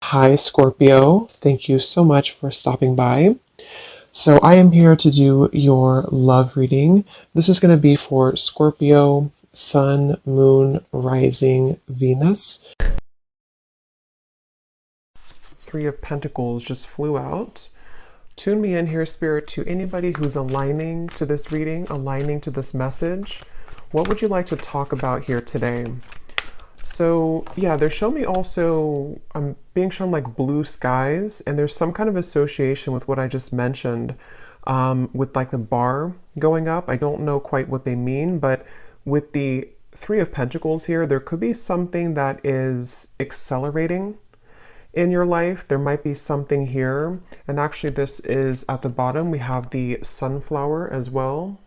Hi, Scorpio. Thank you so much for stopping by. So, I am here to do your love reading. This is going to be for Scorpio, Sun, Moon, Rising, Venus. Three of Pentacles just flew out. Tune me in here, Spirit, to anybody who's aligning to this reading, aligning to this message. What would you like to talk about here today? So yeah, they're showing me also, I'm being shown like blue skies, and there's some kind of association with what I just mentioned, with like the bar going up. I don't know quite what they mean, but with the Three of Pentacles here, there could be something that is accelerating in your life. There might be something here, and actually this is at the bottom. We have the sunflower as well.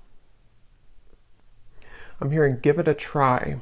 I'm hearing give it a try.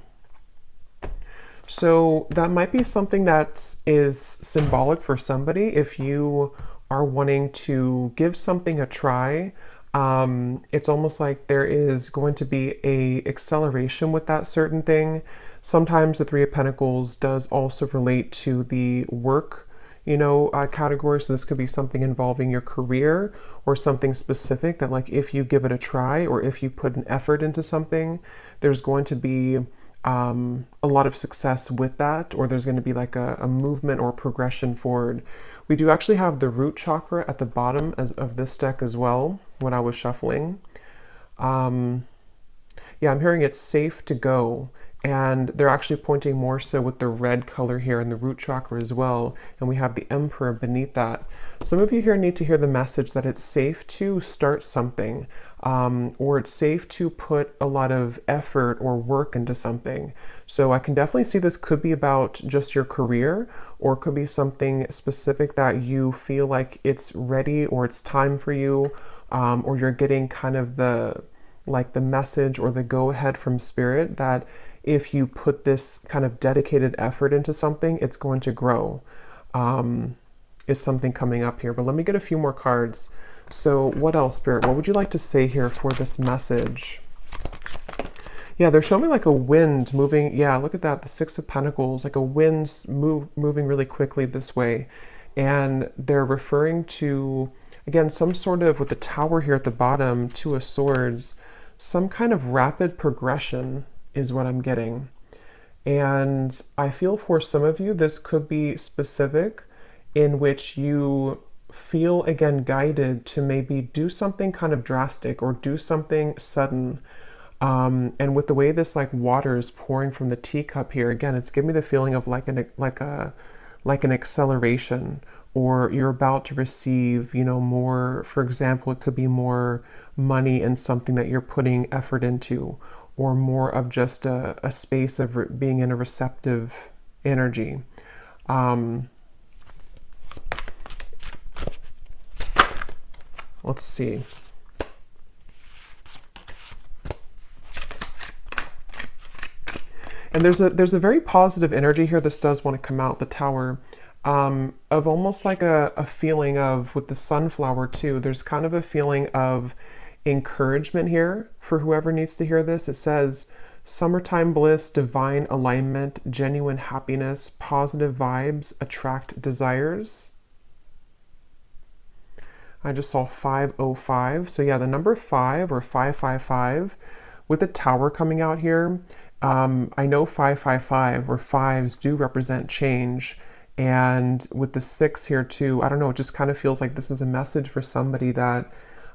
So that might be something that is symbolic for somebody. If you are wanting to give something a try, it's almost like there is going to be a acceleration with that certain thing. Sometimes the Three of Pentacles does also relate to the work, category. So this could be something involving your career or something specific that, like, if you give it a try or if you put an effort into something, there's going to be a lot of success with that, or there's going to be like a movement or progression forward. We do actually have the root chakra at the bottom of this deck as well when I was shuffling. Yeah, I'm hearing it's safe to go. And they're actually pointing more so with the red color here in the root chakra as well. And we have the Emperor beneath that. Some of you here need to hear the message that it's safe to start something, or it's safe to put a lot of effort or work into something. So I can definitely see this could be about just your career, or it could be something specific that you feel like it's ready or it's time for you, or you're getting kind of the message or the go ahead from Spirit that if you put this kind of dedicated effort into something, it's going to grow, is something coming up here. But let me get a few more cards. So what else, Spirit? What would you like to say here for this message? Yeah, they're showing me like a wind moving. Yeah, look at that. The Six of Pentacles, like a wind moving really quickly this way. And they're referring to, again, some sort of, with the Tower here at the bottom, Two of Swords, some kind of rapid progression is what I'm getting. And I feel for some of you, this could be specific in which you feel, again, guided to maybe do something kind of drastic or do something sudden. And with the way this like water is pouring from the teacup here, again, it's giving me the feeling of like an acceleration, or you're about to receive, more. For example, it could be more money in something that you're putting effort into, or more of just a space of being in a receptive energy. Let's see. And there's a very positive energy here. This does want to come out, the Tower, of almost like a feeling of, with the sunflower too, there's kind of a feeling of encouragement here for whoever needs to hear this. It says, summertime bliss, divine alignment, genuine happiness, positive vibes, attract desires. I just saw 505. So yeah, the number 5 or 555 with the Tower coming out here. I know 555 or fives do represent change. And with the 6 here too, I don't know, it just kind of feels like this is a message for somebody that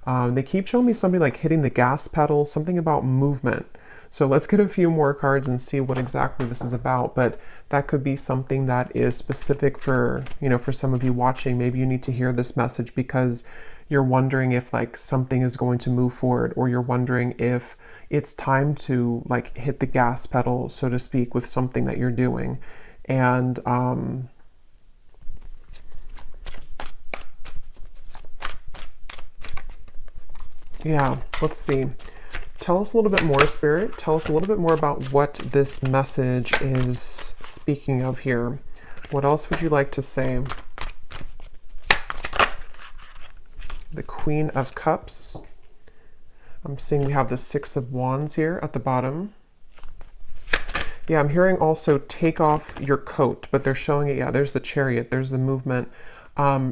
they keep showing me somebody like hitting the gas pedal, something about movement. So let's get a few more cards and see what exactly this is about. But that could be something that is specific for, for some of you watching. Maybe you need to hear this message because you're wondering if like something is going to move forward, or you're wondering if it's time to like hit the gas pedal, so to speak, with something that you're doing. And yeah, let's see. Tell us a little bit more, Spirit. Tell us a little bit more about what this message is speaking of here. What else would you like to say? The Queen of Cups. I'm seeing we have the Six of Wands here at the bottom. Yeah, I'm hearing also take off your coat, but they're showing it. Yeah, there's the chariot, there's the movement.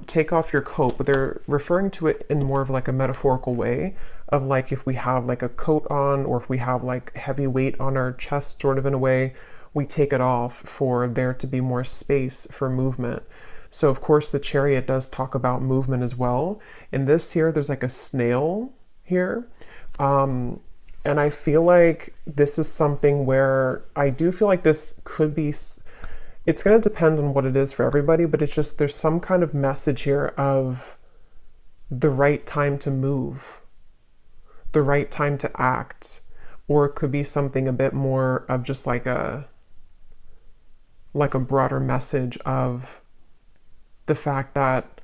Take off your coat, but they're referring to it in more of like a metaphorical way of like if we have like a coat on or if we have like heavy weight on our chest, sort of in a way, we take it off for there to be more space for movement. So of course the chariot does talk about movement as well. In this here, there's like a snail here. And I feel like this is something where I do feel like this could be, it's going to depend on what it is for everybody, but it's just there's some kind of message here of the right time to move, the right time to act, or it could be something a bit more of just like a broader message of the fact that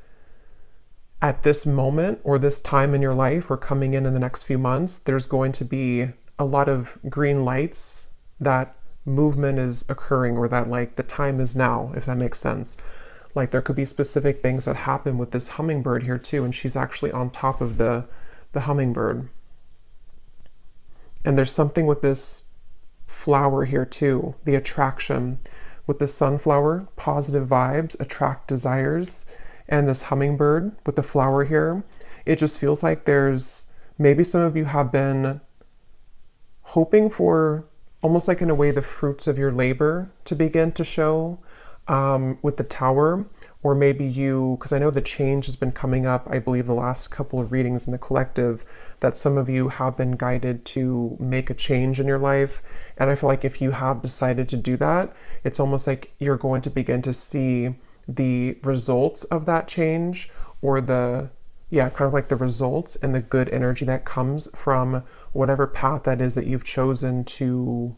at this moment or this time in your life or coming in the next few months, there's going to be a lot of green lights that movement is occurring, or that like the time is now, if that makes sense. Like there could be specific things that happen with this hummingbird here too, and she's actually on top of the hummingbird. And there's something with this flower here too, the attraction. With the sunflower, positive vibes, attract desires, and this hummingbird with the flower here, it just feels like there's maybe some of you have been hoping for almost like in a way the fruits of your labor to begin to show with the tower, or maybe you, because I know the change has been coming up, I believe the last couple of readings in the collective, that some of you have been guided to make a change in your life. And I feel like if you have decided to do that, it's almost like you're going to begin to see the results of that change, or the, yeah, kind of like the results and the good energy that comes from whatever path that is that you've chosen to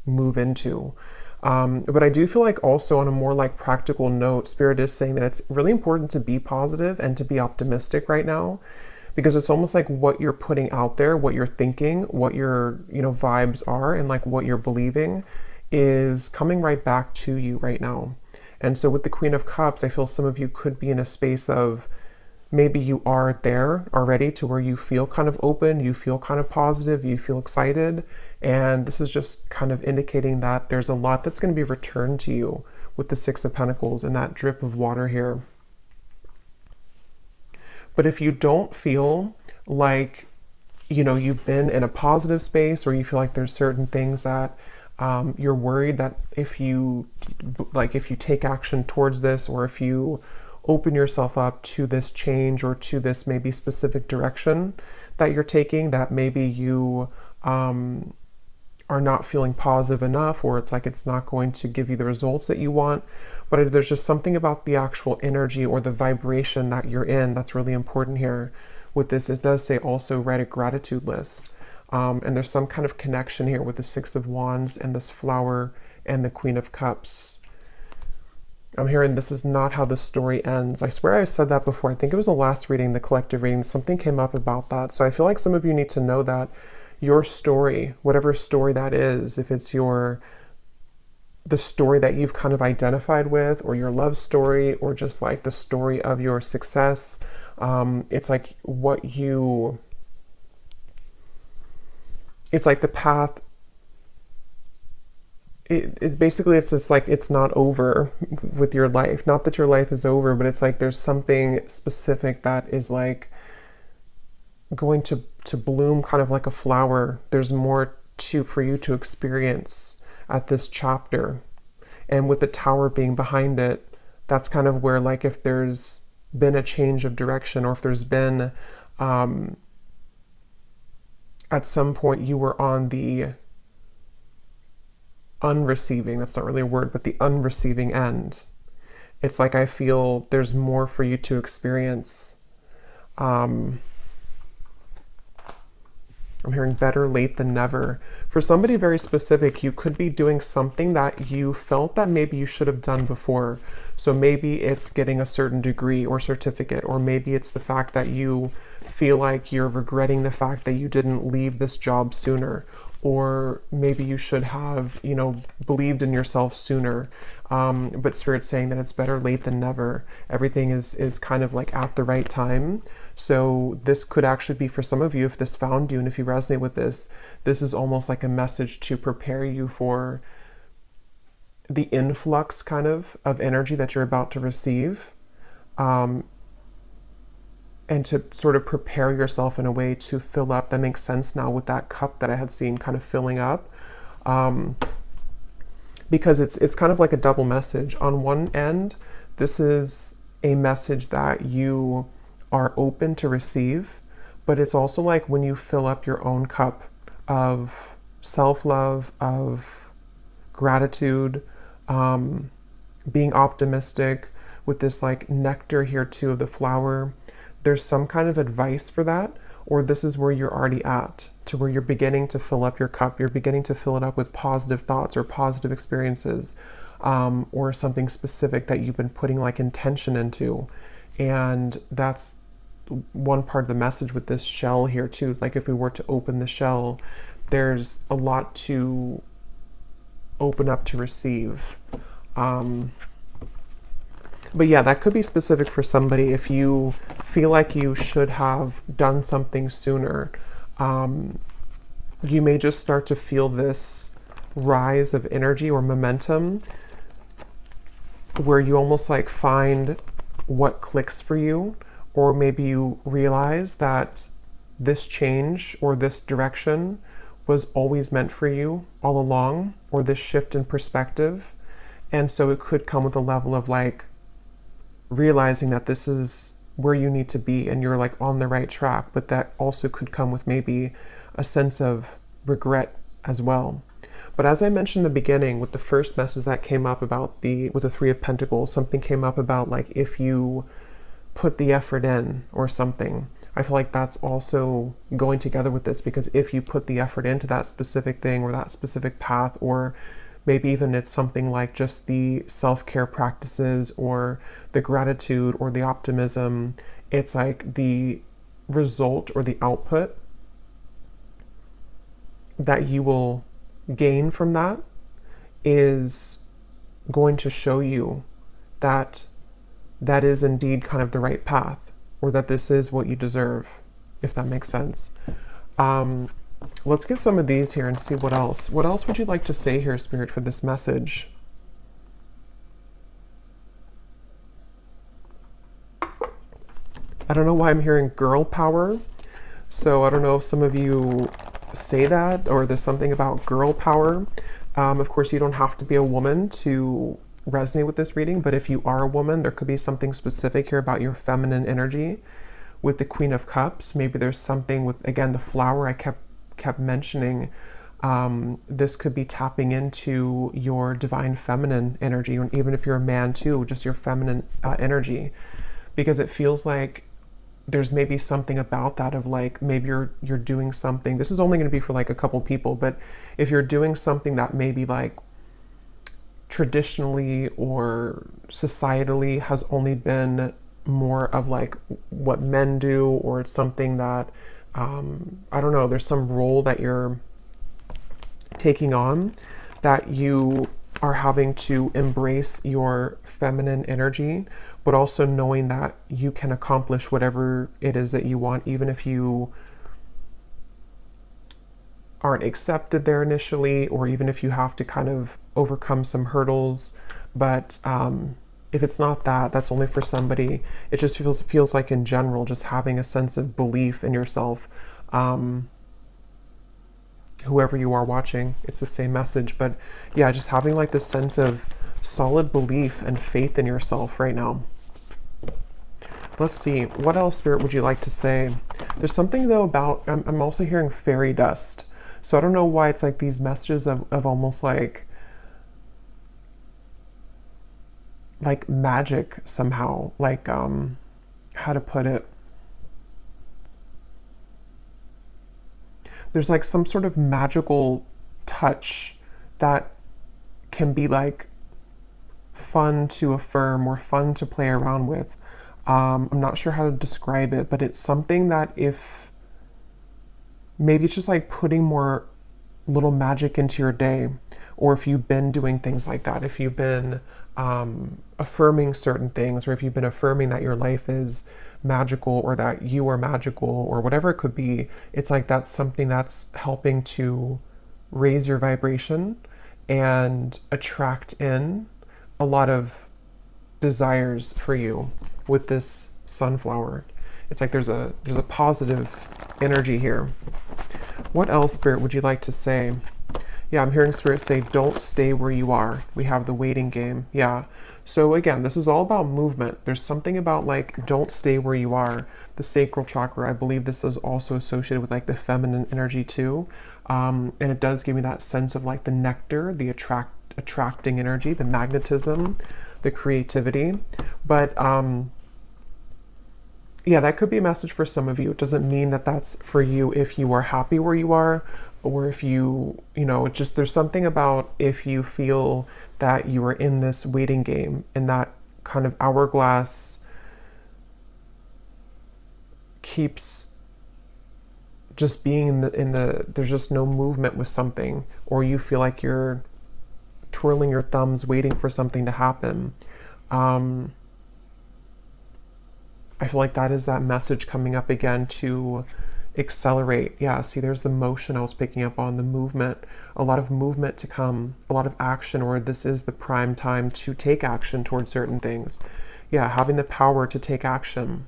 move into. But I do feel like also on a more like practical note, Spirit is saying that it's really important to be positive and to be optimistic right now, because it's almost like what you're putting out there, what you're thinking, what your, vibes are, and like what you're believing is coming right back to you right now. And so with the Queen of Cups, I feel some of you could be in a space of maybe you are there already to where you feel kind of open, you feel kind of positive, you feel excited. And this is just kind of indicating that there's a lot that's going to be returned to you with the Six of Pentacles and that drip of water here. But if you don't feel like, you've been in a positive space, or you feel like there's certain things that you're worried that if you take action towards this, or if you open yourself up to this change or to this maybe specific direction that you're taking, that maybe you are not feeling positive enough, or it's like it's not going to give you the results that you want. But there's just something about the actual energy or the vibration that you're in that's really important here. With this, it does say also write a gratitude list. And there's some kind of connection here with the Six of Wands and this flower and the Queen of Cups. I'm hearing this is not how the story ends. I swear I said that before. I think it was the last reading, the collective reading. Something came up about that. So I feel like some of you need to know that your story, whatever story that is, if it's the story that you've kind of identified with, or your love story, or just like the story of your success, it's like it's like the path. It basically, it's just like it's not over with your life. Not that your life is over, but it's like there's something specific that is like going to bloom kind of like a flower. There's more for you to experience at this chapter. And with the tower being behind it, that's kind of where, like, if there's been a change of direction, or if there's been at some point you were on the unreceiving, that's not really a word, but the unreceiving end. It's like I feel there's more for you to experience. I'm hearing better late than never. For somebody very specific, you could be doing something that you felt that maybe you should have done before. So maybe it's getting a certain degree or certificate, or maybe it's the fact that you feel like you're regretting the fact that you didn't leave this job sooner, or maybe you should have, believed in yourself sooner. But Spirit's saying that it's better late than never. Everything is kind of like at the right time. So this could actually be, for some of you, if this found you and if you resonate with this, this is almost like a message to prepare you for the influx kind of energy that you're about to receive, and to sort of prepare yourself in a way to fill up. That makes sense now with that cup that I had seen kind of filling up, because it's kind of like a double message. On one end, this is a message that you are open to receive, but it's also like when you fill up your own cup of self-love, of gratitude, being optimistic, with this like nectar here too of the flower. There's some kind of advice for that, or this is where you're already at, to where you're beginning to fill up your cup. You're beginning to fill it up with positive thoughts or positive experiences, or something specific that you've been putting like intention into. And that's one part of the message with this shell here too. Like if we were to open the shell, there's a lot to open up to receive. But yeah, that could be specific for somebody. If you feel like you should have done something sooner, you may just start to feel this rise of energy or momentum where you almost like find what clicks for you, or maybe you realize that this change or this direction was always meant for you all along, or this shift in perspective. And so it could come with a level of like realizing that this is where you need to be and you're like on the right track, but that also could come with maybe a sense of regret as well. But as I mentioned in the beginning, with the first message that came up about with the Three of Pentacles, something came up about like if you put the effort in or something. I feel like that's also going together with this, because if you put the effort into that specific thing or that specific path, or maybe even it's something like just the self-care practices or the gratitude or the optimism, it's like the result or the output that you will gain from that is going to show you that that is indeed kind of the right path, or that this is what you deserve, if that makes sense. Let's get some of these here and see what else. What else would you like to say here, Spirit, for this message? I don't know why I'm hearing girl power. So I don't know if some of you say that, or there's something about girl power. Of course, you don't have to be a woman to resonate with this reading, but if you are a woman, there could be something specific here about your feminine energy. With the Queen of Cups, maybe there's something with, again, the flower I kept mentioning. This could be tapping into your divine feminine energy, or even if you're a man too, just your feminine energy, because it feels like there's maybe something about that of like, maybe you're doing something. This is only going to be for like a couple people, but if you're doing something that maybe like traditionally or societally has only been more of like what men do, or it's something that I don't know, there's some role that you're taking on that you are having to embrace your feminine energy, but also knowing that you can accomplish whatever it is that you want, even if you aren't accepted there initially, or even if you have to kind of overcome some hurdles. But if it's not that, that's only for somebody. It just feels like in general, just having a sense of belief in yourself. Whoever you are watching, it's the same message. But yeah, just having like this sense of solid belief and faith in yourself right now. Let's see, what else, Spirit, would you like to say? There's something though about, I'm also hearing fairy dust. So I don't know why it's like these messages of almost like magic somehow, like how to put it, there's like some sort of magical touch that can be like fun to affirm or fun to play around with. I'm not sure how to describe it, but it's something that if maybe it's just like putting more little magic into your day, or if you've been doing things like that, if you've been affirming certain things, or if you've been affirming that your life is magical, or that you are magical, or whatever it could be, it's like that's something that's helping to raise your vibration and attract in a lot of desires for you with this sunflower. It's like there's a positive energy here. What else, Spirit, would you like to say? Yeah, I'm hearing Spirit say, don't stay where you are. We have the waiting game. Yeah. So again, this is all about movement. There's something about like, don't stay where you are. The sacral chakra, I believe this is also associated with like the feminine energy too. And it does give me that sense of like the nectar, the attracting energy, the magnetism, the creativity. But yeah, that could be a message for some of you. It doesn't mean that that's for you if you are happy where you are, or if you know, it's just, there's something about if you feel that you are in this waiting game, and that kind of hourglass keeps just being in the there's just no movement with something, or you feel like you're twirling your thumbs waiting for something to happen. I feel like that is that message coming up again to accelerate. Yeah, see, there's the motion I was picking up on, the movement, a lot of movement to come, a lot of action, or this is the prime time to take action towards certain things. Yeah, having the power to take action.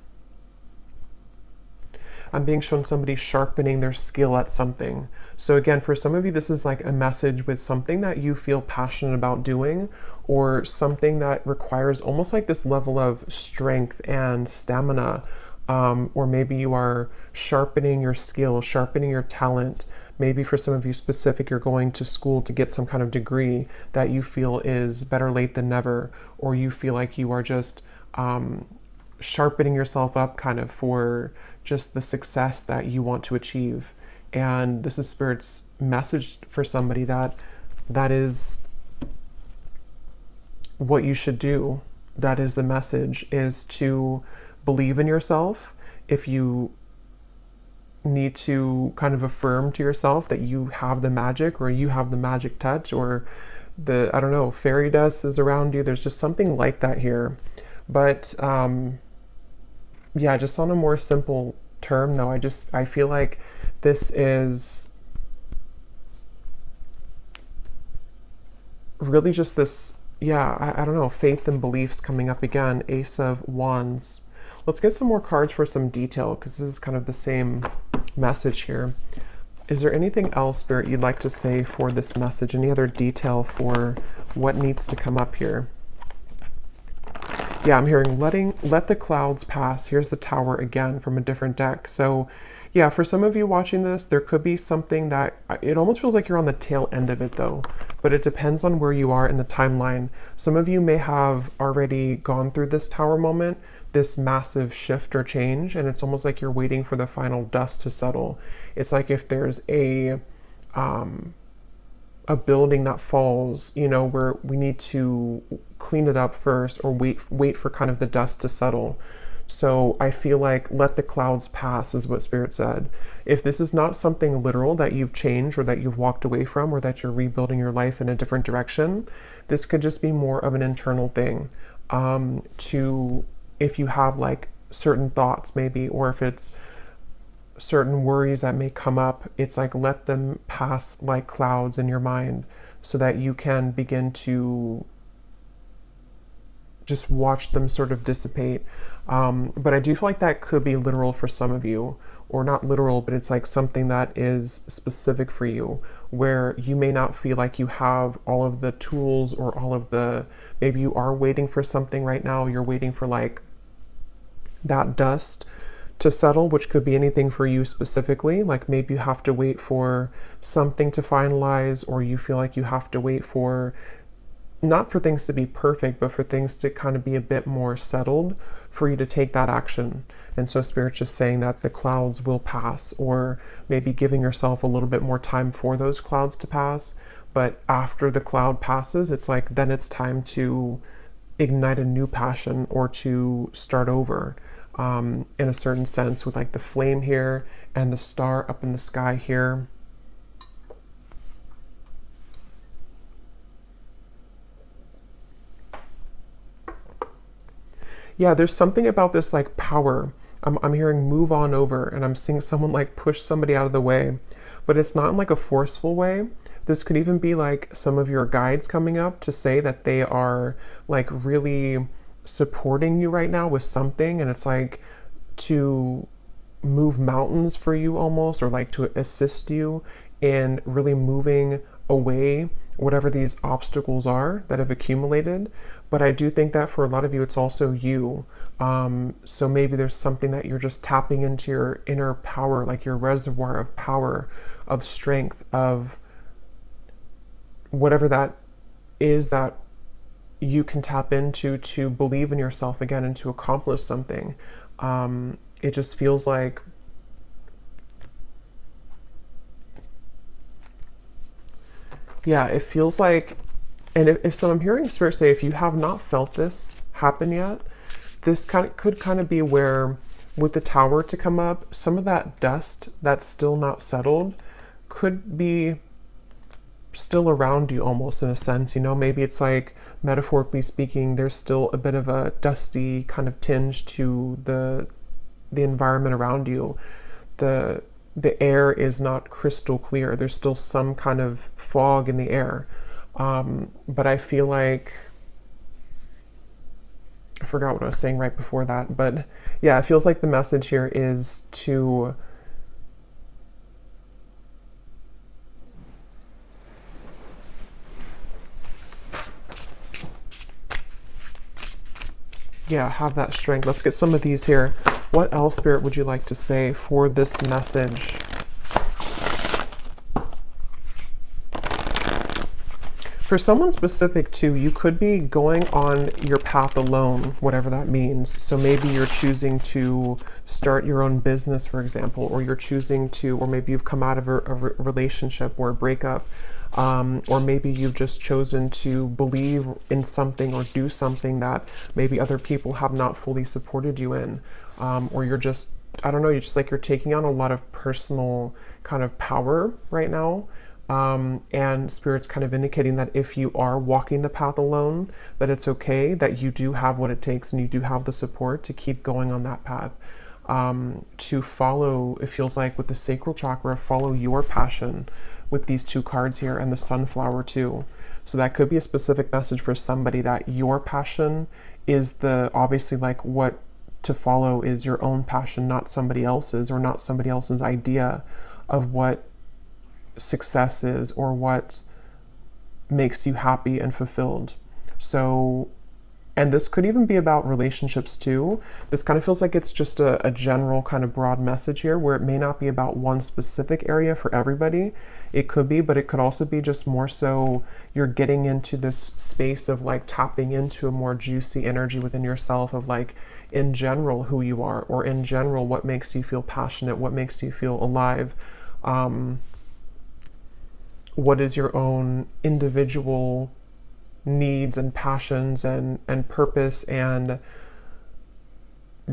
I'm being shown somebody sharpening their skill at something. So again, for some of you, this is like a message with something that you feel passionate about doing, or something that requires almost like this level of strength and stamina. Or maybe you are sharpening your skill, sharpening your talent. Maybe for some of you specific, you're going to school to get some kind of degree that you feel is better late than never, or you feel like you are just sharpening yourself up kind of for just the success that you want to achieve. And this is Spirit's message for somebody that is what you should do. That is the message, is to believe in yourself. If you need to kind of affirm to yourself that you have the magic, or you have the magic touch, or the, I don't know, fairy dust is around you. There's just something like that here. But yeah, just on a more simple term though, I feel like this is really just this, yeah, I don't know, faith and beliefs coming up again. Ace of Wands. Let's get some more cards for some detail, because this is kind of the same message here. Is there anything else, Spirit, you'd like to say for this message? Any other detail for what needs to come up here? Yeah, I'm hearing let the clouds pass. Here's the Tower again from a different deck. So yeah, for some of you watching this, there could be something that, it almost feels like you're on the tail end of it though, but it depends on where you are in the timeline. Some of you may have already gone through this Tower moment, this massive shift or change, and it's almost like you're waiting for the final dust to settle. It's like if there's a building that falls, you know, where we need to clean it up first, or wait for kind of the dust to settle. So I feel like let the clouds pass is what Spirit said. If this is not something literal that you've changed, or that you've walked away from, or that you're rebuilding your life in a different direction, this could just be more of an internal thing. If you have like certain thoughts maybe, or if it's certain worries that may come up, it's like let them pass like clouds in your mind, so that you can begin to just watch them sort of dissipate. But I do feel like that could be literal for some of you, or not literal, but it's like something that is specific for you, where you may not feel like you have all of the tools, or all of the, maybe you are waiting for something right now, you're waiting for like that dust to settle, which could be anything for you specifically. Like maybe you have to wait for something to finalize, or you feel like you have to wait for, not for things to be perfect, but for things to kind of be a bit more settled for you to take that action. And so Spirit's just saying that the clouds will pass, or maybe giving yourself a little bit more time for those clouds to pass. But after the cloud passes, it's like, then it's time to ignite a new passion, or to start over, in a certain sense, with like the flame here and the star up in the sky here. Yeah, there's something about this like power. I'm hearing move on over, and I'm seeing someone like push somebody out of the way, but it's not in like a forceful way, This could even be like some of your guides coming up to say that they are like really supporting you right now with something, and it's like to move mountains for you almost, or like to assist you in really moving away whatever these obstacles are that have accumulated. But I do think that for a lot of you, it's also you. So maybe there's something that you're just tapping into your inner power, like your reservoir of power, of strength, of whatever that is that you can tap into to believe in yourself again and to accomplish something. It just feels like yeah, it feels like, and if so, I'm hearing Spirit say, if you have not felt this happen yet, this could kind of be where, with the Tower to come up, some of that dust that's still not settled could be still around you almost, in a sense. Maybe it's like, metaphorically speaking, there's still a bit of a dusty kind of tinge to the environment around you. The air is not crystal clear. There's still some kind of fog in the air. But I feel like, I forgot what I was saying right before that, but yeah, it feels like the message here is to have that strength. Let's get some of these here. What else, Spirit, would you like to say for this message? For someone specific too, you could be going on your path alone, whatever that means. So maybe you're choosing to start your own business, for example, or you're choosing to, or maybe you've come out of a relationship or a breakup, or maybe you've just chosen to believe in something or do something that maybe other people have not fully supported you in, or you're just, I don't know, you're just like, you're taking on a lot of personal kind of power right now. And Spirit's kind of indicating that if you are walking the path alone, that it's okay, that you do have what it takes and you do have the support to keep going on that path. To follow, it feels like with the sacral chakra, follow your passion with these two cards here, and the sunflower too. So that could be a specific message for somebody, that your passion is obviously like what to follow is your own passion, not somebody else's, or not somebody else's idea of what success is or what makes you happy and fulfilled. So, and this could even be about relationships too. This kind of feels like it's just a general kind of broad message here, where it may not be about one specific area for everybody. It could be, but it could also be just more so you're getting into this space of like tapping into a more juicy energy within yourself, of like, in general, who you are, or in general, what makes you feel passionate, what makes you feel alive. What is your own individual needs and passions and purpose and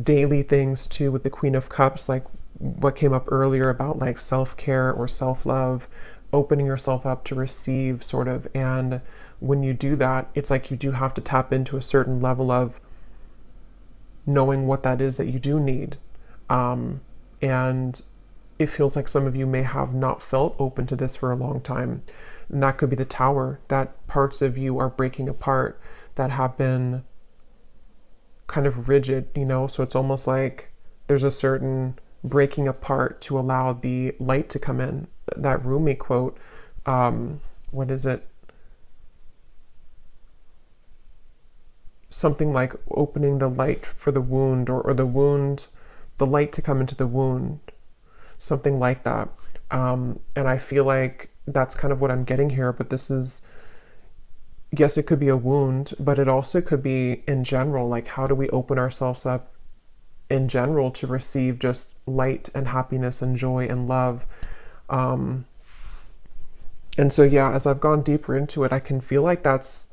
daily things too, with the Queen of Cups, like what came up earlier about like self-care or self-love, opening yourself up to receive sort of. And when you do that, it's like you do have to tap into a certain level of knowing what that is that you do need. And it feels like some of you may have not felt open to this for a long time. And that could be the Tower, that parts of you are breaking apart that have been kind of rigid, so it's almost like there's a certain breaking apart to allow the light to come in. That Rumi quote, what is it? Something like opening the light for the wound, or the light to come into the wound. Something like that. And I feel like that's kind of what I'm getting here, but this is, yes, it could be a wound, but it also could be in general, like how do we open ourselves up in general to receive just light and happiness and joy and love. And so, yeah, as I've gone deeper into it, I can feel like that's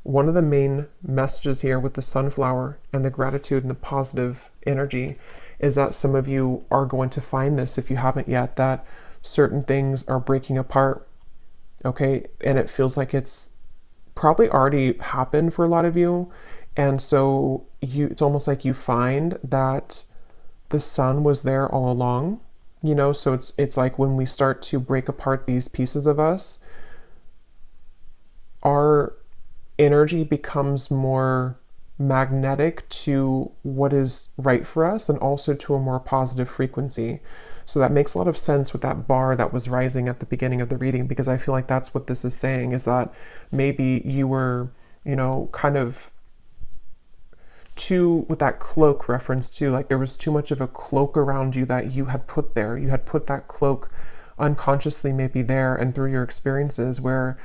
one of the main messages here with the sunflower and the gratitude and the positive energy, is that some of you are going to find this, if you haven't yet, that certain things are breaking apart, okay? And it feels like it's probably already happened for a lot of you. And so it's almost like you find that the sun was there all along, so it's like when we start to break apart these pieces of us, our energy becomes more magnetic to what is right for us and also to a more positive frequency. So that makes a lot of sense with that bar that was rising at the beginning of the reading, because I feel like that's what this is saying, is that maybe you were, you know, kind of too, with that cloak reference too, like there was too much of a cloak around you that you had put there. You had put that cloak unconsciously maybe there, and through your experiences where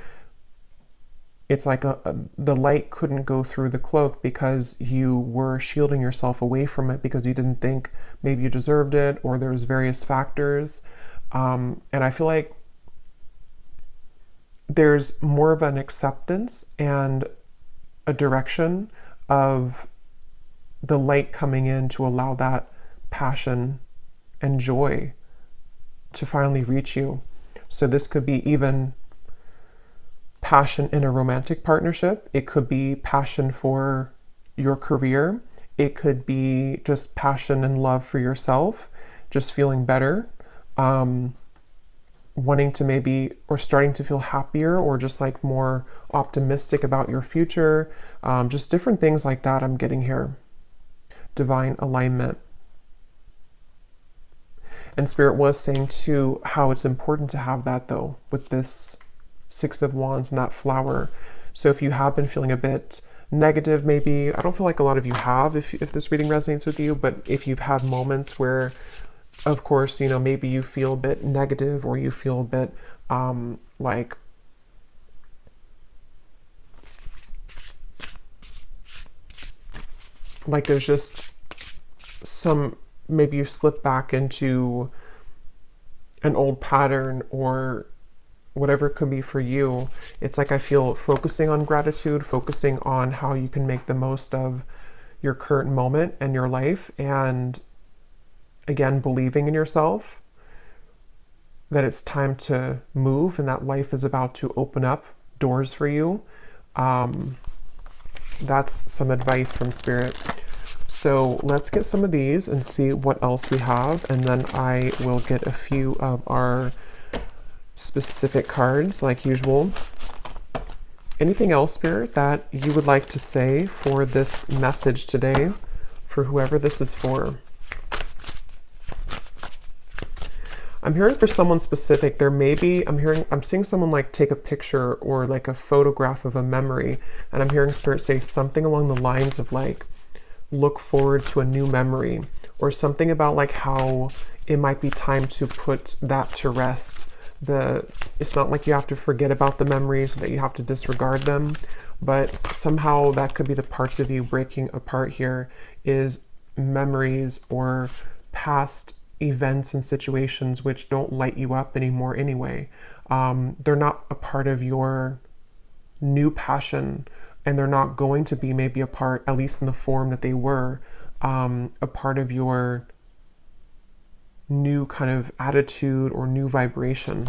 it's like the light couldn't go through the cloak because you were shielding yourself away from it because you didn't think maybe you deserved it, or there was various factors. And I feel like there's more of an acceptance and a direction of the light coming in to allow that passion and joy to finally reach you. So this could be even passion in a romantic partnership. It could be passion for your career. It could be just passion and love for yourself, just feeling better, wanting to maybe, or starting to feel happier, or just like more optimistic about your future. Just different things like that I'm getting here. Divine alignment. And Spirit was saying too how it's important to have that though with this Six of Wands and that flower. So if you have been feeling a bit negative, maybe, I don't feel like a lot of you have, if this reading resonates with you, but if you've had moments where, of course, you know, maybe you feel a bit negative, or you feel a bit like there's just some, maybe you slip back into an old pattern or whatever it could be for you. It's like I feel focusing on gratitude, focusing on how you can make the most of your current moment and your life, and again, believing in yourself that it's time to move and that life is about to open up doors for you. That's some advice from Spirit. So let's get some of these and see what else we have, and then I will get a few of our specific cards like usual. Anything else, Spirit, that you would like to say for this message today, for whoever this is for? I'm hearing for someone specific. There may be, I'm seeing someone like take a picture or like a photograph of a memory, and I'm hearing Spirit say something along the lines of like, look forward to a new memory, or something about like how it might be time to put that to rest. It's not like you have to forget about the memories, that you have to disregard them, but somehow that could be the parts of you breaking apart here, is memories or past events and situations which don't light you up anymore anyway. They're not a part of your new passion, and they're not going to be maybe a part, at least in the form that they were, a part of your new kind of attitude or new vibration.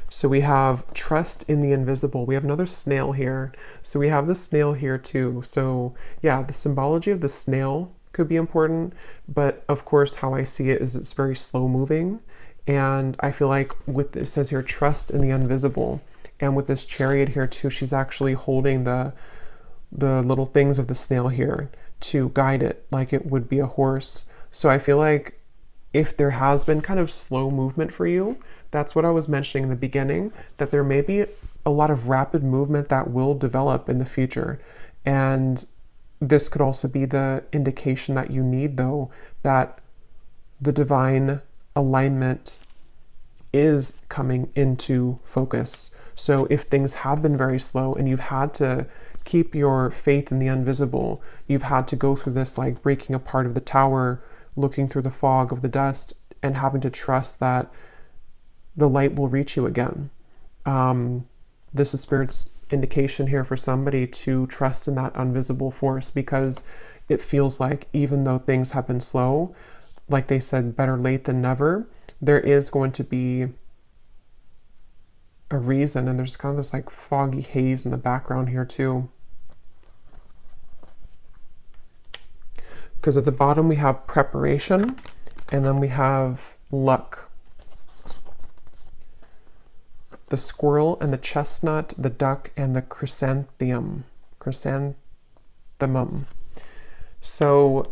So we have trust in the invisible. We have another snail here. So we have the snail here too. So yeah, the symbology of the snail could be important, but of course how I see it is it's very slow moving. And I feel like with, it says here, trust in the invisible. And with this chariot here too, she's actually holding the little things of the snail here to guide it like it would be a horse. So I feel like if there has been kind of slow movement for you, that's what I was mentioning in the beginning, that there may be a lot of rapid movement that will develop in the future. And this could also be the indication that you need, though, that the divine alignment is coming into focus. So if things have been very slow and you've had to keep your faith in the invisible, you've had to go through this like breaking apart of the tower, looking through the fog of the dust, and having to trust that the light will reach you again. This is Spirit's indication here for somebody to trust in that invisible force, because it feels like even though things have been slow, like they said, better late than never, there is going to be a reason. And there's kind of this like foggy haze in the background here too. Because at the bottom we have preparation, and then we have luck. the squirrel and the chestnut, the duck, and the chrysanthemum. Chrysanthemum. So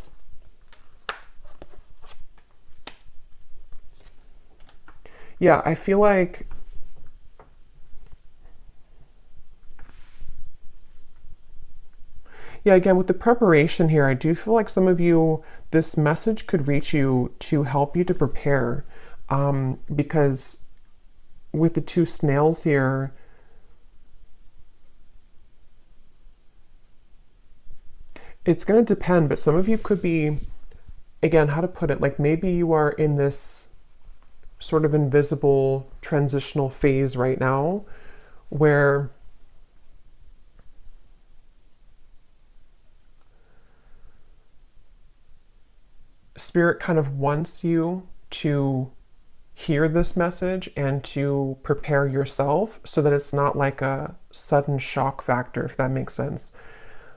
yeah, I feel like yeah, again, with the preparation here, I do feel like some of you, this message could reach you to help you to prepare, because with the two snails here, it's going to depend, but some of you could be, again, how to put it, like maybe you are in this sort of invisible transitional phase right now where Spirit kind of wants you to hear this message and to prepare yourself so that it's not like a sudden shock factor, if that makes sense.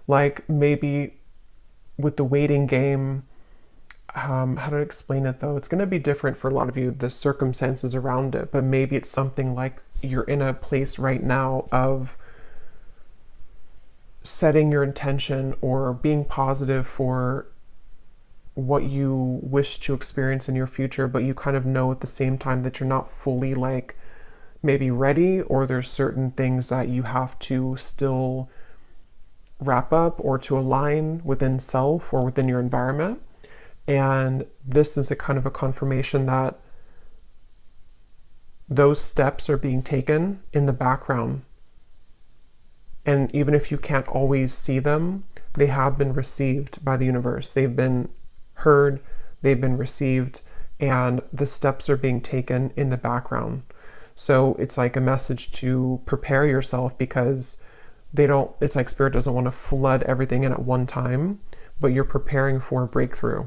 Like maybe with the waiting game, how to explain it though? It's going to be different for a lot of you, the circumstances around it, but maybe it's something like you're in a place right now of setting your intention or being positive for what you wish to experience in your future, but you kind of know at the same time that you're not fully like maybe ready, or there's certain things that you have to still wrap up or to align within self or within your environment. And this is a kind of a confirmation that those steps are being taken in the background. And even if you can't always see them, they have been received by the universe. They've been heard, they've been received, and the steps are being taken in the background. So it's like a message to prepare yourself, because it's like Spirit doesn't want to flood everything in at one time, but you're preparing for a breakthrough.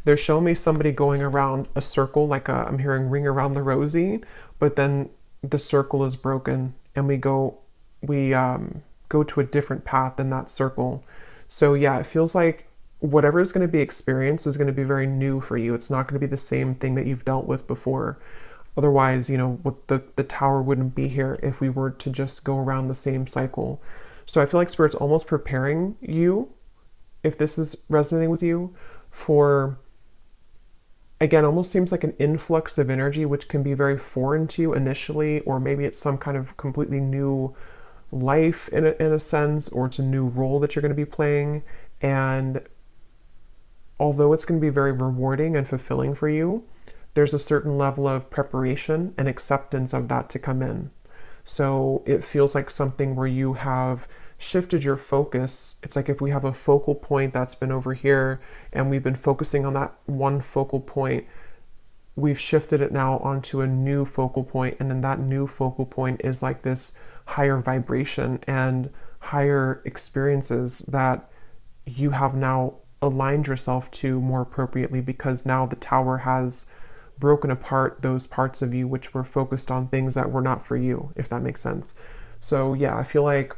They're showing me somebody going around a circle, like I'm hearing ring around the rosy, but then the circle is broken and we go to a different path in that circle. So yeah, it feels like whatever is going to be experienced is going to be very new for you. It's not going to be the same thing that you've dealt with before. Otherwise, what the tower wouldn't be here if we were to just go around the same cycle. So I feel like Spirit's almost preparing you, if this is resonating with you, for, again, almost seems like an influx of energy, which can be very foreign to you initially, or maybe it's some kind of completely new life in a sense, or it's a new role that you're going to be playing. And although it's going to be very rewarding and fulfilling for you, there's a certain level of preparation and acceptance of that to come in. So it feels like something where you have shifted your focus. It's like if we have a focal point that's been over here and we've been focusing on that one focal point, we've shifted it now onto a new focal point, and then that new focal point is like this higher vibration and higher experiences that you have now aligned yourself to more appropriately, because now the tower has broken apart those parts of you which were focused on things that were not for you, if that makes sense. So yeah, I feel like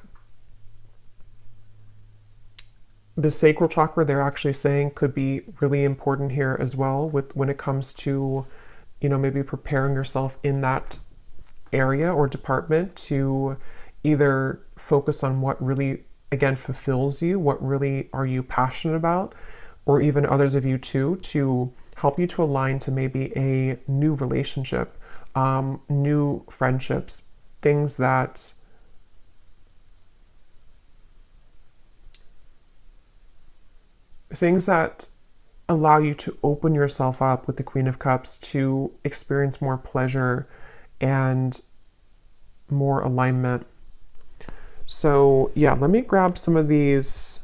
the sacral chakra, they're actually saying, could be really important here as well, with when it comes to, maybe preparing yourself in that area or department to either focus on what really, again, fulfills you, what really are you passionate about, or even others of you too, to help you to align to maybe a new relationship, new friendships, things that allow you to open yourself up with the Queen of Cups to experience more pleasure and more alignment. So yeah, let me grab some of these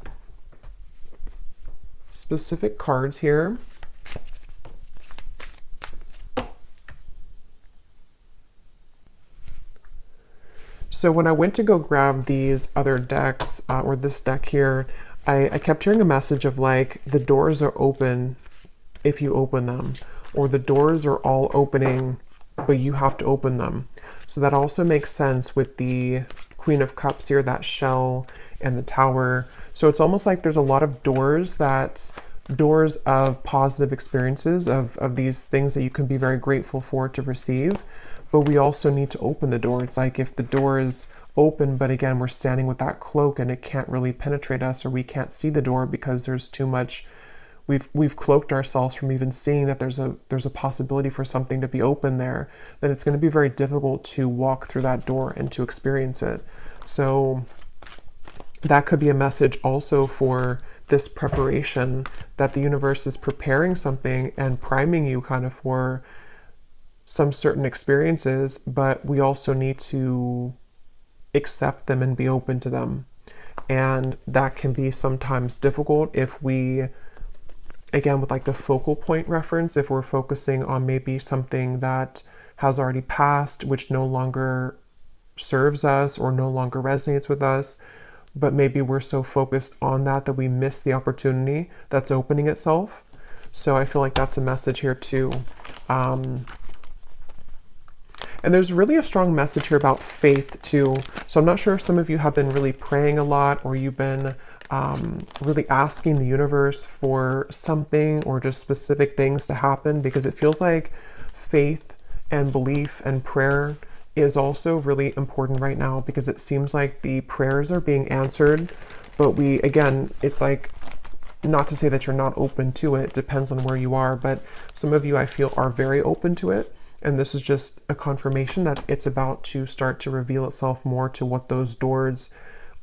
specific cards here. So when I went to go grab these other decks, or this deck here, I kept hearing a message of like, the doors are open if you open them, or the doors are all opening, but you have to open them. So that also makes sense with the Queen of Cups here, that shell and the tower. So it's almost like there's a lot of doors that doors of positive experiences, of these things that you can be very grateful for to receive. But we also need to open the door. It's like if the door is open, but again, we're standing with that cloak and it can't really penetrate us, or we can't see the door because there's too much, we've cloaked ourselves from even seeing that there's a possibility for something to be open there, then it's going to be very difficult to walk through that door and to experience it. So that could be a message also for this preparation, that the universe is preparing something and priming you kind of for some certain experiences, but we also need to accept them and be open to them. And that can be sometimes difficult if we, again, with like the focal point reference, if we're focusing on maybe something that has already passed, which no longer serves us or no longer resonates with us, but maybe we're so focused on that we miss the opportunity that's opening itself. So I feel like that's a message here too. And there's really a strong message here about faith too. So I'm not sure if some of you have been really praying a lot, or you've been really asking the universe for something or just specific things to happen, because it feels like faith and belief and prayer is also really important right now, because it seems like the prayers are being answered. But we, again, it's like, not to say that you're not open to it, depends on where you are, but some of you I feel are very open to it. And this is just a confirmation that it's about to start to reveal itself more to what those doors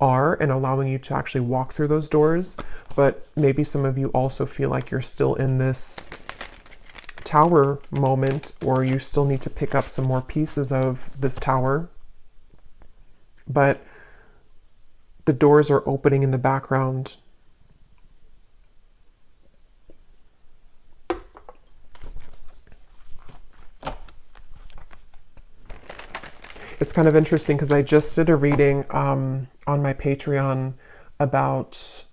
are, and allowing you to actually walk through those doors. But maybe some of you also feel like you're still in this tower moment, or you still need to pick up some more pieces of this tower. But the doors are opening in the background. It's kind of interesting because I just did a reading on my Patreon about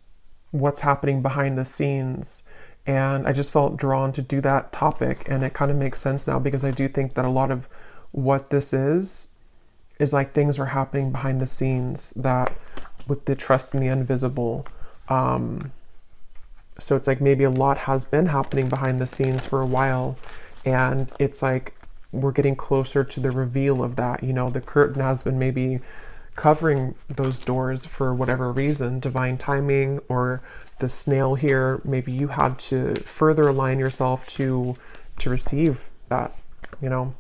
what's happening behind the scenes, and I just felt drawn to do that topic, and it kind of makes sense now, because I do think that a lot of what this is like things are happening behind the scenes, that with the trust in the invisible. So it's like maybe a lot has been happening behind the scenes for a while, and it's like we're getting closer to the reveal of that. You know, the curtain has been maybe covering those doors for whatever reason, divine timing, or the snail here, maybe you had to further align yourself to receive that, you know.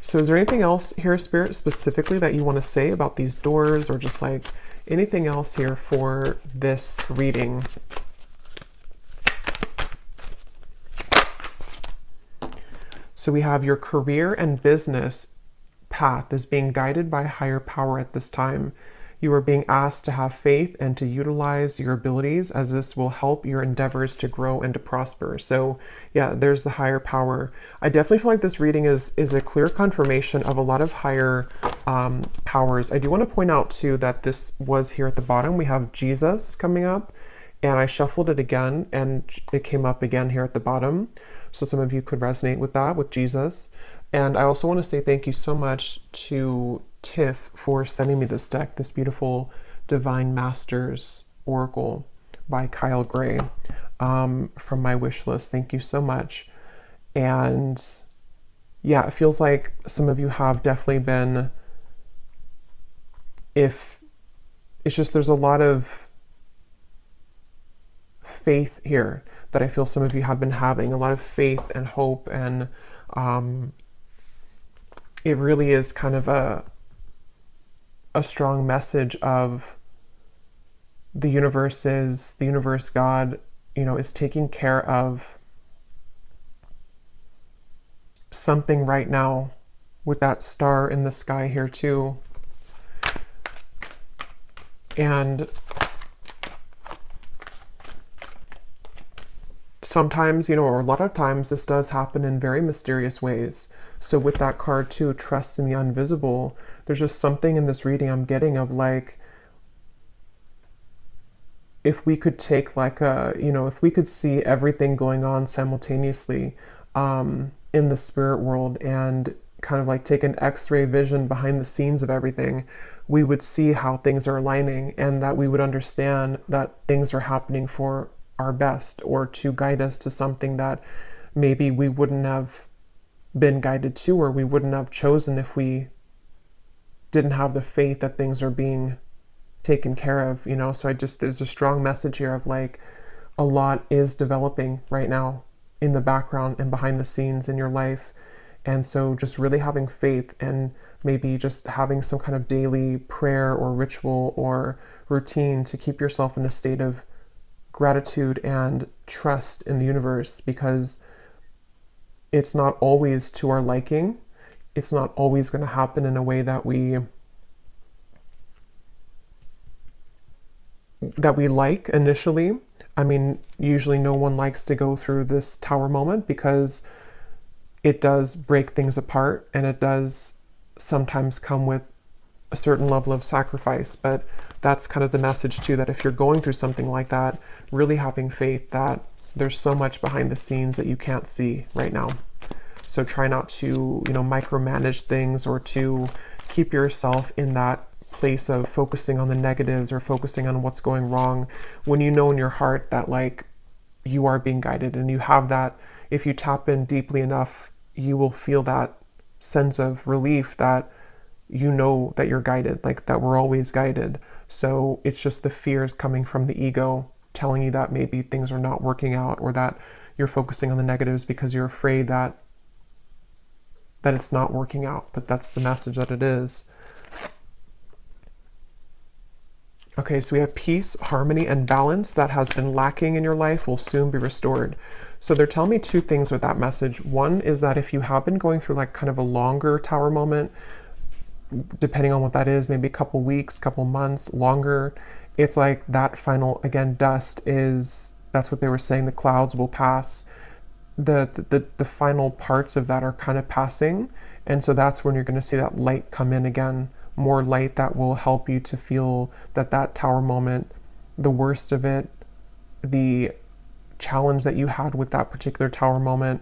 So is there anything else here, Spirit, specifically that you want to say about these doors, or just like anything else here for this reading? So we have your career and business path is being guided by higher power at this time. You are being asked to have faith and to utilize your abilities, as this will help your endeavors to grow and to prosper. So yeah, there's the higher power. I definitely feel like this reading is a clear confirmation of a lot of higher powers. I do want to point out too that this was here at the bottom. We have Jesus coming up, and I shuffled it again and it came up again here at the bottom. So some of you could resonate with that, with Jesus. And I also want to say thank you so much to Tiff for sending me this deck, this beautiful Divine Masters Oracle by Kyle Gray, from my wish list. Thank you so much. And yeah, it feels like some of you have definitely been, if it's just, there's a lot of faith here that I feel some of you have been having, a lot of faith and hope, and it really is kind of a strong message of the universe, God, you know, is taking care of something right now, with that star in the sky here too. And sometimes, you know, or a lot of times, this does happen in very mysterious ways. So with that card too, trust in the invisible, there's just something in this reading I'm getting of like, if we could take like a, you know, if we could see everything going on simultaneously in the spirit world, and kind of like take an X-ray vision behind the scenes of everything, we would see how things are aligning, and that we would understand that things are happening for our best, or to guide us to something that maybe we wouldn't have been guided to, or we wouldn't have chosen if we didn't have the faith that things are being taken care of, you know? So there's a strong message here of like, a lot is developing right now in the background and behind the scenes in your life. And so just really having faith, and maybe just having some kind of daily prayer or ritual or routine to keep yourself in a state of gratitude and trust in the universe, because it's not always to our liking. It's not always going to happen in a way that we like initially. I mean, usually no one likes to go through this tower moment, because it does break things apart, and it does sometimes come with a certain level of sacrifice. But that's kind of the message too, that if you're going through something like that, really having faith that there's so much behind the scenes that you can't see right now. So try not to, micromanage things, or to keep yourself in that place of focusing on the negatives or focusing on what's going wrong, when you know in your heart that like you are being guided, and you have that. If you tap in deeply enough, you will feel that sense of relief that you know that you're guided, like that we're always guided. So it's just the fears coming from the ego telling you that maybe things are not working out, or that you're focusing on the negatives because you're afraid that it's not working out. But that's the message that it is. Okay, so we have peace, harmony, and balance that has been lacking in your life will soon be restored. So they're telling me two things with that message. One is that if you have been going through like kind of a longer tower moment, depending on what that is, maybe a couple weeks, couple months, longer, it's like that final, again, dust is, that's what they were saying, the clouds will pass. The final parts of that are kind of passing. And so that's when you're going to see that light come in again. More light that will help you to feel that tower moment, the worst of it, the challenge that you had with that particular tower moment,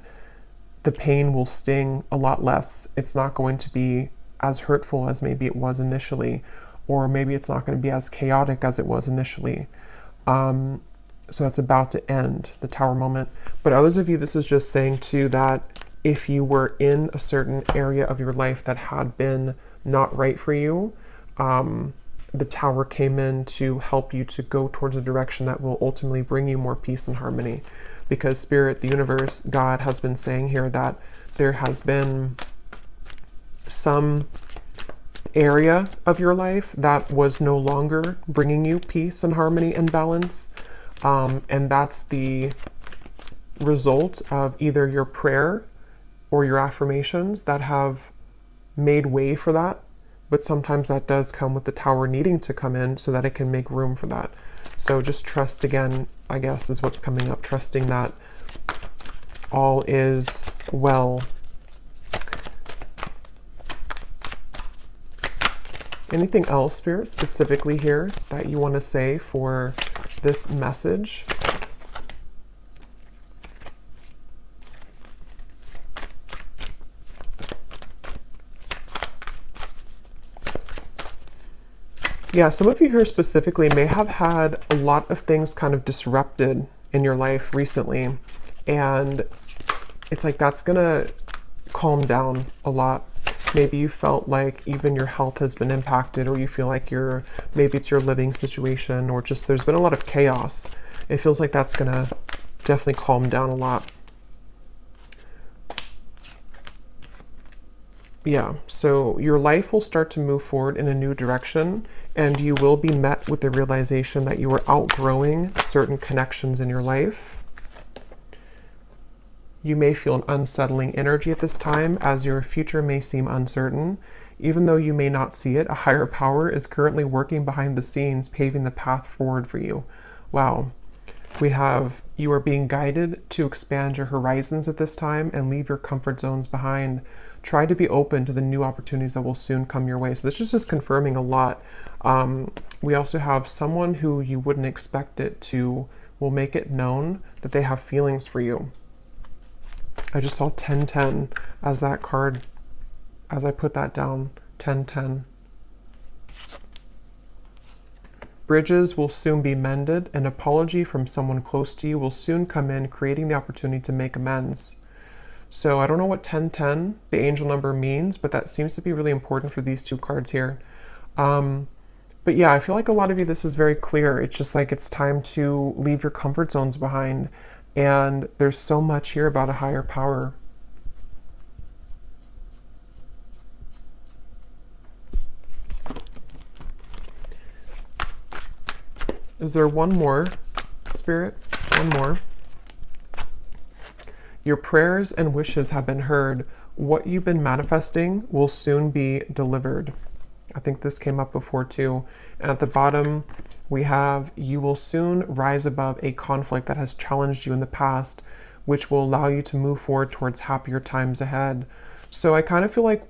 the pain will sting a lot less. It's not going to be as hurtful as maybe it was initially, or maybe it's not going to be as chaotic as it was initially. So it's about to end, the tower moment. But others of you, this is just saying too that if you were in a certain area of your life that had been not right for you, the tower came in to help you to go towards a direction that will ultimately bring you more peace and harmony. Because Spirit, the universe, God has been saying here that there has been some area of your life that was no longer bringing you peace and harmony and balance. And that's the result of either your prayer or your affirmations that have made way for that. But sometimes that does come with the tower needing to come in so that it can make room for that. So just trust, again, I guess, is what's coming up. Trusting that all is well. Anything else, Spirit, specifically here that you want to say for this message? Yeah, some of you here specifically may have had a lot of things kind of disrupted in your life recently, and it's like that's gonna calm down a lot. Maybe you felt like even your health has been impacted, or you feel like maybe it's your living situation, or just there's been a lot of chaos. It feels like that's gonna definitely calm down a lot. Yeah, so your life will start to move forward in a new direction, and you will be met with the realization that you are outgrowing certain connections in your life. You may feel an unsettling energy at this time, as your future may seem uncertain. Even though you may not see it, a higher power is currently working behind the scenes, paving the path forward for you. Wow. We have, you are being guided to expand your horizons at this time and leave your comfort zones behind. Try to be open to the new opportunities that will soon come your way. So this is just confirming a lot. We also have someone who you wouldn't expect it to will make it known that they have feelings for you. I just saw 1010 as that card, as I put that down, 1010. Bridges will soon be mended. An apology from someone close to you will soon come in, creating the opportunity to make amends. So I don't know what 1010, the angel number, means, but that seems to be really important for these two cards here. But yeah, I feel like a lot of you, this is very clear. It's just like it's time to leave your comfort zones behind. And there's so much here about a higher power. Is there one more, Spirit? One more. Your prayers and wishes have been heard. What you've been manifesting will soon be delivered. I think this came up before too. And at the bottom, we have, you will soon rise above a conflict that has challenged you in the past, which will allow you to move forward towards happier times ahead. So I kind of feel like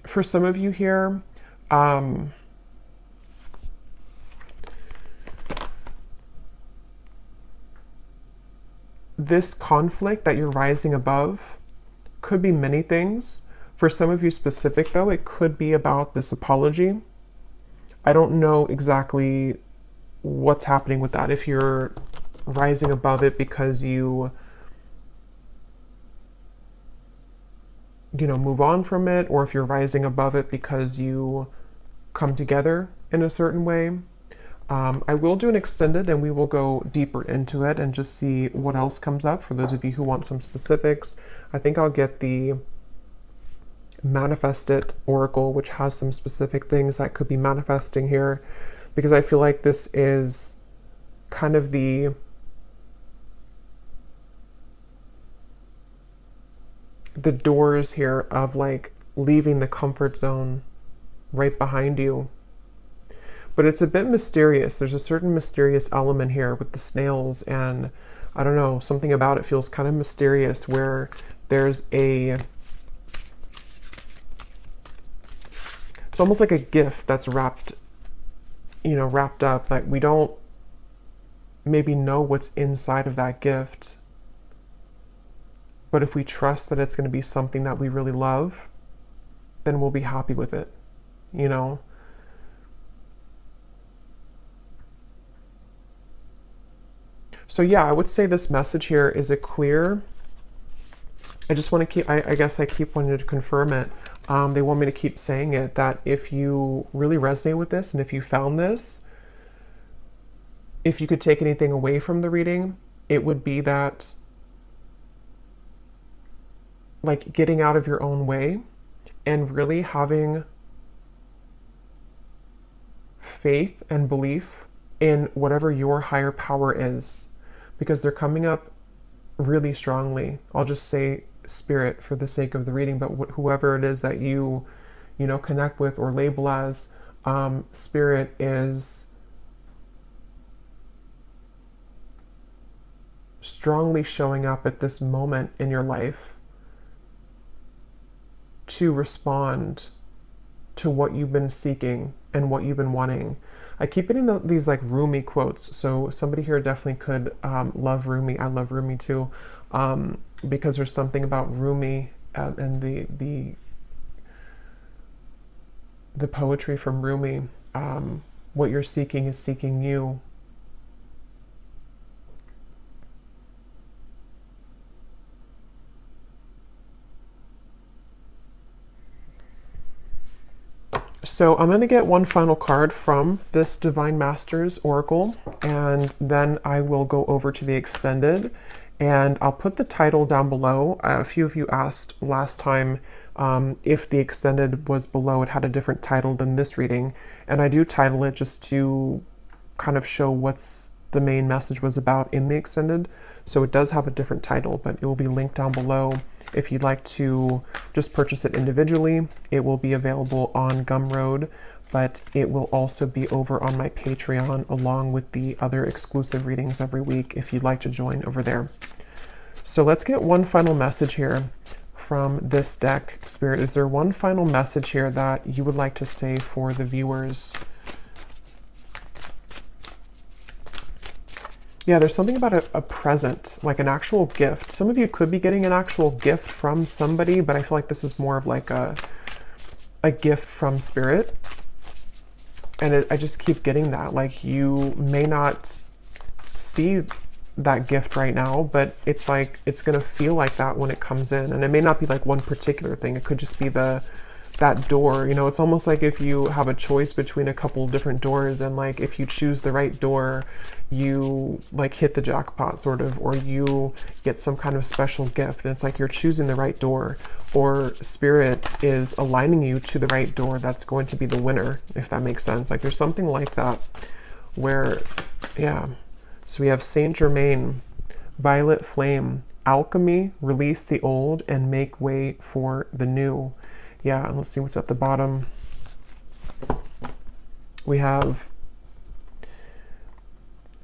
for some of you here, this conflict that you're rising above could be many things. For some of you specific though, it could be about this apology. I don't know exactly what's happening with that. If you're rising above it because you move on from it, or if you're rising above it because you come together in a certain way. I will do an extended and we will go deeper into it and just see what else comes up for those of you who want some specifics. I think I'll get the Manifest It Oracle, which has some specific things that could be manifesting here, because I feel like this is kind of the doors here of like leaving the comfort zone right behind you. But it's a bit mysterious. There's a certain mysterious element here with the snails, and I don't know, something about it feels kind of mysterious, where there's it's almost like a gift that's wrapped up. Like we don't maybe know what's inside of that gift, but if we trust that it's going to be something that we really love, then we'll be happy with it, So yeah, I would say this message here is a clear. I just want to keep, I guess I keep wanting to confirm it. They want me to keep saying it, that if you really resonate with this and if you found this, if you could take anything away from the reading, it would be that like getting out of your own way and really having faith and belief in whatever your higher power is, because they're coming up really strongly. I'll just say spirit for the sake of the reading, but whoever it is that you connect with or label as, spirit is strongly showing up at this moment in your life to respond to what you've been seeking and what you've been wanting. I keep getting these like Rumi quotes. So somebody here definitely could love Rumi. I love Rumi too, because there's something about Rumi and the poetry from Rumi. What you're seeking is seeking you. So I'm going to get one final card from this Divine Masters Oracle, and then I will go over to the extended, and I'll put the title down below. A few of you asked last time if the extended was below, it had a different title than this reading, and I do title it just to kind of show what's the main message was about in the extended. So it does have a different title, but it will be linked down below. If you'd like to just purchase it individually, it will be available on Gumroad, but it will also be over on my Patreon along with the other exclusive readings every week if you'd like to join over there. So let's get one final message here from this deck. Spirit, is there one final message here that you would like to say for the viewers? Yeah, there's something about a present, like an actual gift. Some of you could be getting an actual gift from somebody, but I feel like this is more of like a gift from Spirit. And I just keep getting that, like, you may not see that gift right now, but it's like, it's gonna feel like that when it comes in. And it may not be like one particular thing. It could just be that door, you know. It's almost like if you have a choice between a couple of different doors, and like if you choose the right door, you like hit the jackpot sort of, or you get some kind of special gift. And it's like you're choosing the right door, or spirit is aligning you to the right door that's going to be the winner, if that makes sense. Like there's something like that where, yeah. So we have Saint Germain, violet flame, alchemy, release the old and make way for the new. Yeah, and let's see what's at the bottom. We have,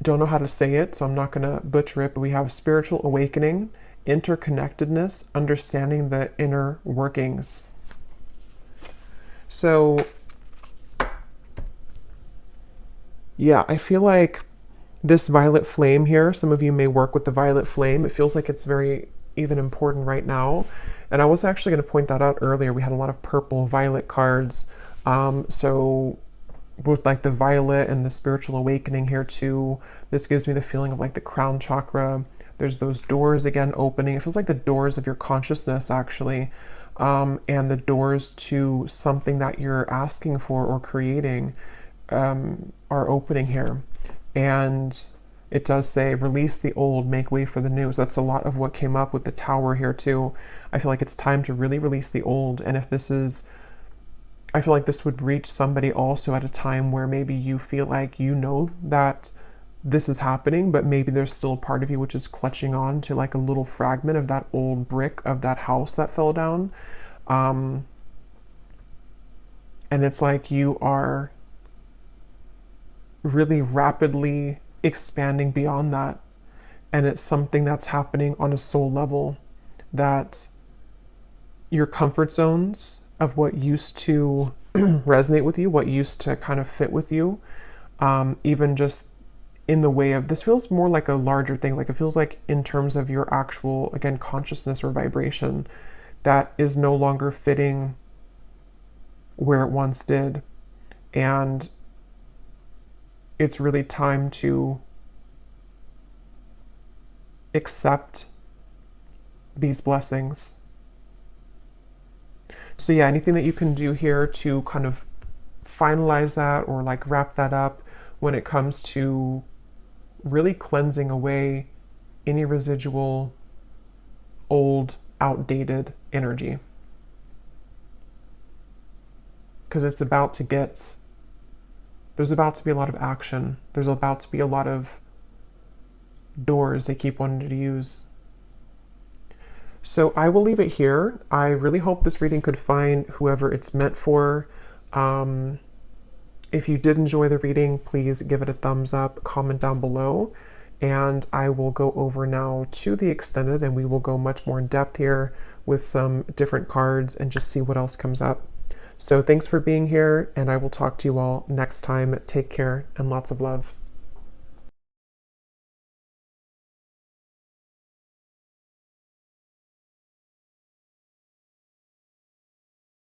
don't know how to say it, so I'm not going to butcher it, but we have spiritual awakening, interconnectedness, understanding the inner workings. So, yeah, I feel like this violet flame here, some of you may work with the violet flame. It feels like it's very even important right now. And I was actually going to point that out earlier. We had a lot of purple violet cards. So with like the violet and the spiritual awakening here too, this gives me the feeling of like the crown chakra. There's those doors again opening. It feels like the doors of your consciousness actually, and the doors to something that you're asking for or creating are opening here. And it does say, release the old, make way for the new. So that's a lot of what came up with the tower here too. I feel like it's time to really release the old. And if this is, I feel like this would reach somebody also at a time where maybe you feel like you know that this is happening, but maybe there's still a part of you which is clutching on to like a little fragment of that old brick of that house that fell down. And it's like you are really rapidly expanding beyond that, and it's something that's happening on a soul level, that your comfort zones of what used to resonate with you, what used to kind of fit with you, even just in the way of, this feels more like a larger thing, like it feels like in terms of your actual, again, consciousness or vibration that is no longer fitting where it once did. And it's really time to accept these blessings. So yeah, anything that you can do here to kind of finalize that or like wrap that up when it comes to really cleansing away any residual old, outdated energy. Because it's about to get, there's about to be a lot of action. There's about to be a lot of doors they keep wanting to use. So I will leave it here. I really hope this reading could find whoever it's meant for. If you did enjoy the reading, please give it a thumbs up, comment down below, and I will go over now to the extended and we will go much more in depth here with some different cards and just see what else comes up. So thanks for being here, and I will talk to you all next time. Take care and lots of love.